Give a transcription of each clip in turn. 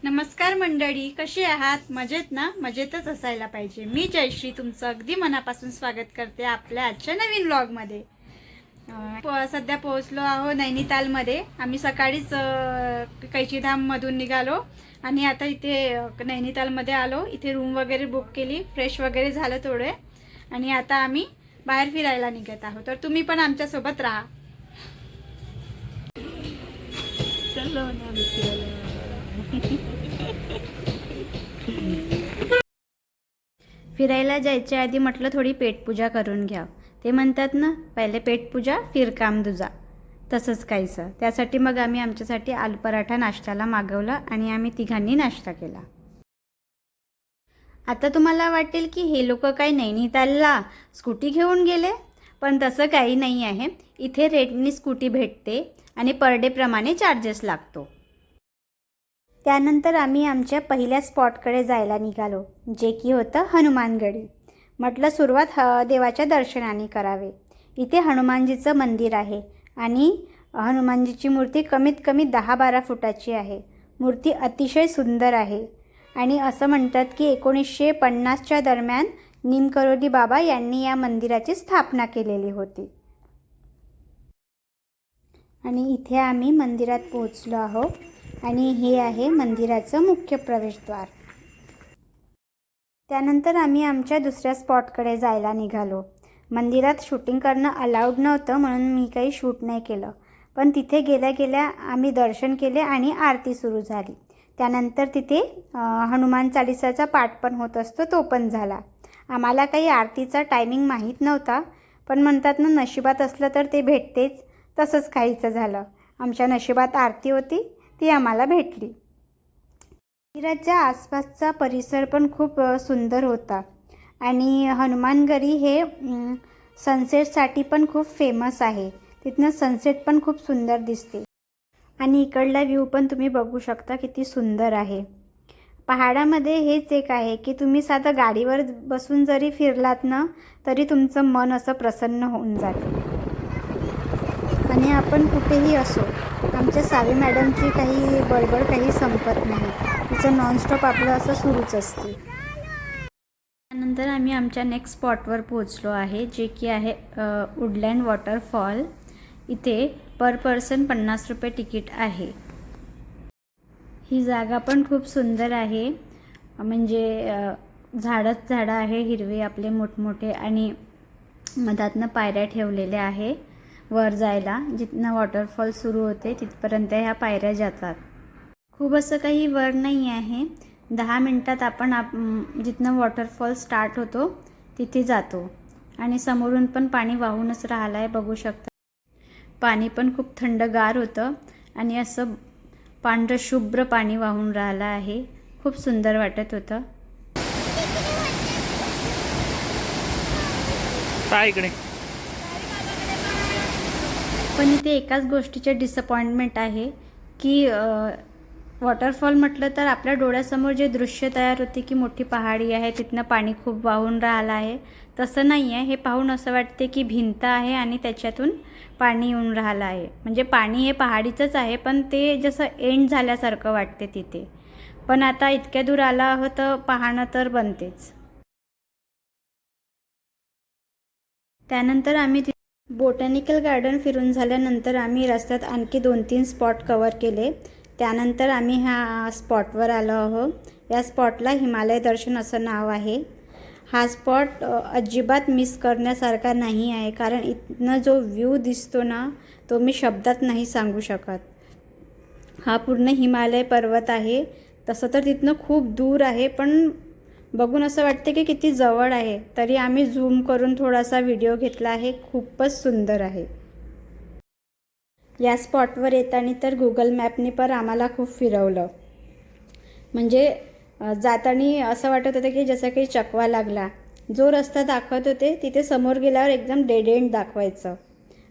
नमस्कार मंडळी, कशी आहात? मजेत ना? मजेतच असायला पाहिजे. मी जयश्री तुमचं अगदी मनापासून स्वागत करते आपल्या आजच्या नवीन व्लॉगमध्ये. सध्या पोहोचलो आहो नैनितालमध्ये. आम्ही सकाळीच कैचीधाममधून निघालो आणि आता इथे नैनितालमध्ये आलो. इथे रूम वगैरे बुक केली, फ्रेश वगैरे झालं थोडे आणि आता आम्ही बाहेर फिरायला निघत आहोत. तर तुम्ही पण आमच्यासोबत राहा. चलो ना फिरायला. फिरायला जायच्या आधी म्हटलं थोडी पेटपूजा करून घ्या. ते म्हणतात ना, पहिले पेटपूजा फिर काम दुजा, तसंच काहीसं. त्यासाठी मग आम्ही आमच्यासाठी आलू पराठा नाश्त्याला मागवला आणि आम्ही तिघांनी नाश्ता केला. आता तुम्हाला वाटेल की हे लोक काय नैनितालला स्कूटी घेऊन गेले, पण तसं काही नाही आहे. इथे रेंटनी स्कूटी भेटते आणि पर डे प्रमाणे चार्जेस लागतो. त्यानंतर आम्ही आमच्या पहिल्या स्पॉटकडे जायला निघालो, जे की होतं हनुमानगडी. म्हटलं सुरुवात देवाच्या दर्शनाने करावे. इथे हनुमानजीचं मंदिर आहे आणि हनुमानजीची मूर्ती कमीत कमी 10-12 फुटाची आहे. मूर्ती अतिशय सुंदर आहे आणि असं म्हणतात की 1950च्या दरम्यान निमकरोली बाबा यांनी या मंदिराची स्थापना केलेली होती. आणि इथे आम्ही मंदिरात पोहोचलो आहोत आणि हे आहे मंदिराचं मुख्य प्रवेशद्वार. त्यानंतर आम्ही आमच्या दुसऱ्या स्पॉटकडे जायला निघालो. मंदिरात शूटिंग करणं अलाउड नव्हतं म्हणून मी काही शूट नाही केलं, पण तिथे गेल्या गेल्या आम्ही दर्शन केले आणि आरती सुरू झाली. त्यानंतर तिथे हनुमान चालिसाचा पाठ पण होत असतो, तो पण झाला. आम्हाला काही आरतीचा टायमिंग माहीत नव्हता, पण म्हणतात ना, नशिबात असलं तर ते भेटतेच. तसंच काहीचं झालं. आमच्या नशिबात आरती होती, ती आम्हाला भेटली. मंदिराच्या आसपासचा परिसर पण खूप सुंदर होता आणि हनुमानगडी हे सनसेटसाठी पण खूप फेमस आहे. तिथनं सनसेट पण खूप सुंदर दिसते आणि इकडला व्ह्यू पण तुम्ही बघू शकता, किती सुंदर आहे. पहाडामध्ये हेच एक आहे की तुम्ही साधं गाडीवर बसून जरी फिरलात ना, तरी तुमचं मन असं प्रसन्न होऊन जाते. आणि आपण कुठेही असो, आमच्या सावी मॅडमची काही बडबड काही संपत नाही. तिचं नॉनस्टॉप आपलं असं सुरूच असते. त्यानंतर आम्ही आमच्या नेक्स्ट स्पॉटवर पोहोचलो आहे, जे की आहे वुडलँड वॉटरफॉल. इथे पर पर्सन 50 रुपये तिकीट आहे. ही जागा पण खूप सुंदर आहे. म्हणजे झाडंच झाडं आहे, हिरवे आपले मोठमोठे, आणि मधातनं पायऱ्या ठेवलेल्या आहे वर जायला. जिथनं वॉटरफॉल सुरू होते तिथपर्यंत ह्या पायऱ्या जातात. खूप असं काही वर नाही आहे. 10 मिनटात आपण जिथनं वॉटरफॉल स्टार्ट होतो तिथे जातो आणि समोरून पण पाणी वाहूनच राहिलं आहे, बघू शकता. पाणी पण खूप थंडगार होतं आणि असं पांढरं शुभ्र पाणी वाहून राहिलं आहे. खूप सुंदर वाटत होतं. इकडे पण इथे एकाच गोष्टीचे डिसअपॉइंटमेंट आहे की वॉटरफॉल म्हटलं तर आपल्या डोळ्यासमोर जे दृश्य तयार होते की मोठी पहाडी आहे, तिथनं पाणी खूप वाहून राहिलं आहे, तसं नाही आहे. हे पाहून असं वाटते की भिंत आहे आणि त्याच्यातून पाणी येऊन राहिलं आहे. म्हणजे पाणी हे पहाडीचंच आहे, पण ते जसं एंड झाल्यासारखं वाटते तिथे. पण आता इतक्या दूर आला आहोत तर पाहणं तर बनतेच. त्यानंतर आम्ही बोटॅनिकल गार्डन फिरून झाल्यानंतर आम्ही रस्त्यात आणखी 2-3 स्पॉट कवर केले. त्यानंतर आम्ही ह्या स्पॉटवर आलो आहोत. या स्पॉटला हिमालय दर्शन असं नाव आहे. हा स्पॉट अजिबात मिस करण्यासारखा नाही आहे, कारण इथनं जो व्ह्यू दिसतो ना, तो मी शब्दात नाही सांगू शकत. हा पूर्ण हिमालय पर्वत आहे. तसं तर तिथनं खूप दूर आहे, पण बघून असं वाटते की किती जवळ आहे. तरी आम्ही झूम करून थोडासा व्हिडिओ घेतला आहे. खूपच सुंदर आहे. या स्पॉटवर येताना तर गुगल मॅपने पण आम्हाला खूप फिरवलं. म्हणजे जाताना असं वाटत होतं की जसं काही चकवा लागला. जो रस्ता दाखवत होते तिथे समोर गेल्यावर एकदम डेड एंड दाखवायचं.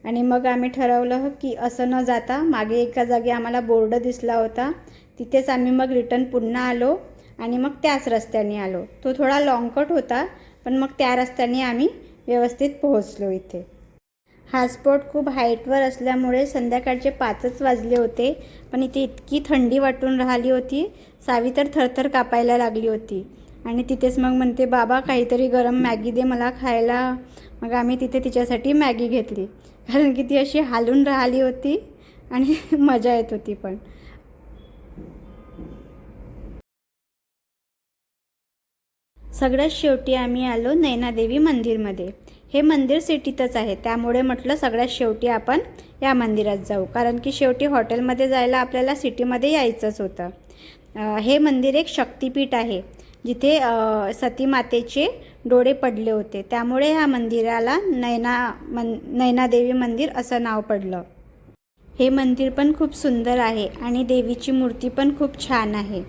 आणि मग आम्ही ठरवलं की असं न जाता मागे एका जागी आम्हाला बोर्ड दिसला होता, तिथेच आम्ही मग रिटर्न पुन्हा आलो आणि मग त्याच रस्त्याने आलो. तो थोडा लॉंग कट होता, पण मग त्या रस्त्याने आम्ही व्यवस्थित पोहोचलो इथे. हा स्पॉट खूप हाईटवर असल्यामुळे संध्याकाळचे 5च वाजले होते, पण इथे इतकी थंडी वाटून राहिली होती. सावी तर थरथर कापायला लागली होती आणि तिथेच मग म्हणते, बाबा काहीतरी गरम मॅगी दे मला खायला. मग आम्ही तिथे तिच्यासाठी मॅगी घेतली, कारण की ती अशी हालून राहिली होती आणि मजा येत होती. पण सगळ्यात शेवटी आम्ही आलो नैनादेवी मंदिरमध्ये. हे मंदिर सिटीतच आहे, त्यामुळे म्हटलं सगळ्यात शेवटी आपण या मंदिरात जाऊ, कारण की शेवटी हॉटेलमध्ये जायला आपल्याला सिटीमध्ये यायचंच होतं. हे मंदिर एक शक्तिपीठ आहे, जिथे सती मातेचे डोळे पडले होते, त्यामुळे ह्या मंदिराला नैनादेवी मंदिर असं नाव पडलं. हे मंदिर पण खूप सुंदर आहे आणि देवीची मूर्ती पण खूप छान आहे.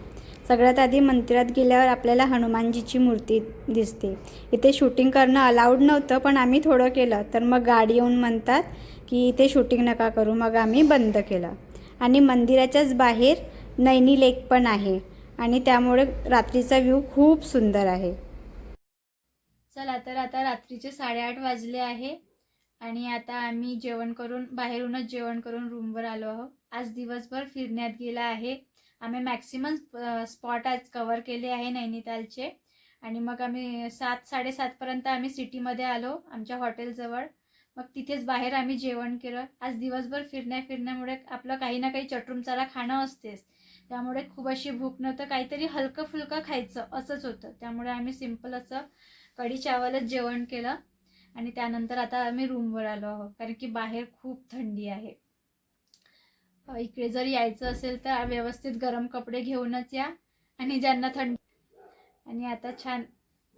सगळ्यात आधी मंदिरात गेल्यावर आपल्याला हनुमानजीची मूर्ती दिसते. इथे शूटिंग करणं अलाउड नव्हतं, पण आम्ही थोडं केलं, तर मग गाडी येऊन म्हणतात की इथे शूटिंग नका करू, मग आम्ही बंद केलं. आणि मंदिराच्याच बाहेर नैनी लेक पण आहे आणि त्यामुळे रात्रीचा व्ह्यू खूप सुंदर आहे. चला तर आता रात्रीचे 8:30 वाजले आहे आणि आता आम्ही बाहेरूनच जेवण करून रूमवर आलो आहोत. आज दिवसभर फिरण्यात गेला आहे. आम्ही मॅक्सिमम स्पॉट आज कव्हर केले आहे नैनितालचे. आणि मग आम्ही 7-7:30पर्यंत आम्ही सिटीमध्ये आलो आमच्या हॉटेलजवळ. मग तिथेच बाहेर आम्ही जेवण केलं. आज दिवसभर फिरण्यामुळे आपलं काही ना काही चटुमचारा खाणं असतेच, त्यामुळे खूप अशी भूक नव्हतं, काहीतरी हलकं फुलकं खायचं असंच होतं. त्यामुळे आम्ही सिम्पल असं कढी चावलच जेवण केलं आणि त्यानंतर आता आम्ही रूमवर आलो आहोत, कारण की बाहेर खूप थंडी आहे. इकडे जर यायचं असेल तर व्यवस्थित गरम कपडे घेऊनच या. आणि ज्यांना थंडी. आणि आता छान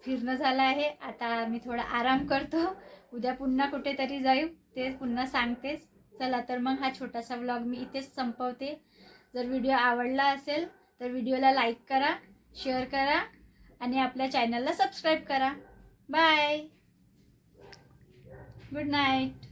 फिरणं झालं आहे, आता आम्ही थोडा आराम करतो. उद्या पुन्हा कुठेतरी जाऊ, ते पुन्हा सांगतेच. चला तर मग हा छोटासा व्लॉग मी इथेच संपवते. जर व्हिडिओ आवडला असेल तर व्हिडिओला लाईक करा, शेअर करा आणि आपल्या चॅनलला सबस्क्राईब करा. Bye, good night.